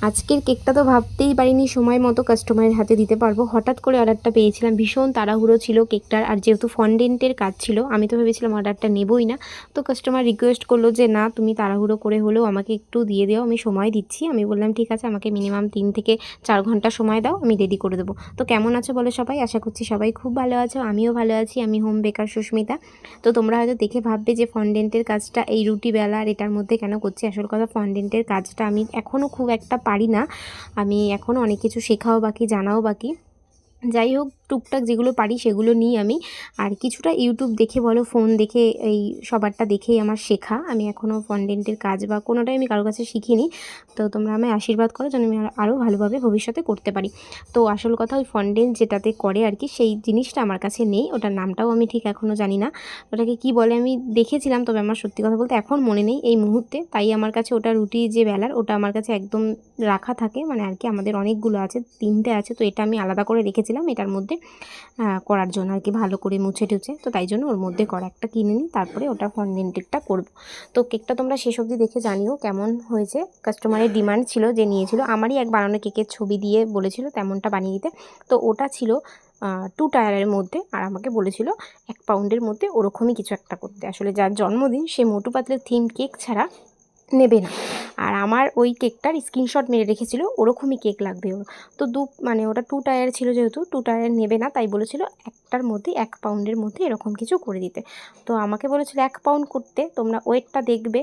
আজকের কেকটা তো ভাবতেই পারিনি সময় মতো কাস্টমারের হাতে দিতে পারবো। হঠাৎ করে অর্ডারটা পেয়েছিলাম, ভীষণ তাড়াহুড়ো ছিল কেকটার, আর যেহেতু ফন্ডেন্টের কাজ ছিল আমি তো ভেবেছিলাম অর্ডারটা নেবই না। তো কাস্টমার রিকোয়েস্ট করলো যে না, তুমি তাড়াহুড়ো করে হলেও আমাকে একটু দিয়ে দাও, আমি সময় দিচ্ছি। আমি বললাম ঠিক আছে, আমাকে মিনিমাম 3 থেকে 4 ঘন্টা সময় দাও, আমি রেডি করে দেবো। তো কেমন আছো বলো সবাই? আশা করছি সবাই খুব ভালো আছো, আমিও ভালো আছি। আমি হোম বেকার সুস্মিতা। তো তোমরা হয়তো দেখে ভাববে যে ফন্ডেন্টের কাজটা এই রুটি বেলা আর এটার মধ্যে কেন করছি। আসল কথা, ফন্ডেন্টের কাজটা আমি এখনও খুব একটা পারি না। আমি এখনও অনেক কিছু শেখাও বাকি, জানাও বাকি। যাই হোক, টুকটাক যেগুলো পারি সেগুলো নিই আমি। আর কিছুটা ইউটিউব দেখে বলো, ফোন দেখে, এই সবারটা দেখেই আমার শেখা। আমি এখনও ফন্ডেন্টের কাজ বা কোনোটাই আমি কারোর কাছে শিখিনি। তো তোমরা আমায় আশীর্বাদ করো যেন আমি আরও ভালোভাবে ভবিষ্যতে করতে পারি। তো আসল কথা, ওই ফন্ডেন্ট যেটাতে করে আর কি, সেই জিনিসটা আমার কাছে নেই। ওটার নামটাও আমি ঠিক এখনও জানি না ওটাকে কি বলে। আমি দেখেছিলাম, তবে আমার সত্যি কথা বলতে এখন মনে নেই এই মুহূর্তে। তাই আমার কাছে ওটা রুটি যে বেলার, ওটা আমার কাছে একদম রাখা থাকে, মানে আর কি আমাদের অনেকগুলো আছে, 3টে আছে। তো এটা আমি আলাদা করে রেখেছিলাম এটার মধ্যে করার জন্য আর কি, ভালো করে মুছে টুছে। তো তাই জন্য ওর মধ্যে করা একটা কিনে নিই, তারপরে ওটা ফন্ডেন্টেরটা করব। তো কেকটা তোমরা শেষ অবধি দেখে জানিও কেমন হয়েছে। কাস্টমারের ডিমান্ড ছিল যে নিয়েছিল, আমারই এক বানানো কেকের ছবি দিয়ে বলেছিল তেমনটা বানিয়ে দিতে। তো ওটা ছিল 2 টায়ারের মধ্যে, আর আমাকে বলেছিল 1 পাউন্ডের মধ্যে ওরকমই কিছু একটা করতে। আসলে যার জন্মদিন সে মোটু পাতলের থিম কেক ছাড়া নেবে না। আর আমার ওই কেকটার স্ক্রিনশট মেরে রেখেছিল, ওরকমই কেক লাগবে ওর। তো মানে ওটা 2 টায়ার ছিল, যেহেতু 2 টায়ার নেবে না, তাই বলেছিল একটার মধ্যে 1 পাউন্ডের মধ্যে এরকম কিছু করে দিতে। তো আমাকে বলেছিল 1 পাউন্ড করতে। তোমরা ওয়েটটা দেখবে,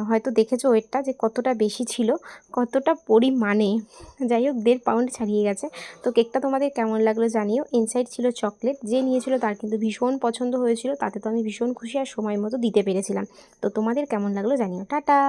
হয়তো দেখেছো ওয়েটটা যে কতটা বেশি ছিল, কতটা পরিমাণে। যাই হোক, 1.5 পাউন্ড ছাড়িয়ে গেছে। তো কেকটা তোমাদের কেমন লাগলো জানিও। ইনসাইড ছিল চকলেট, যে নিয়েছিল তার কিন্তু ভীষণ পছন্দ হয়েছিল, তাতে তো আমি ভীষণ খুশি আর সময় মতো দিতে পেরেছিলাম। তো তোমাদের কেমন লাগলো জানিও। টাটা।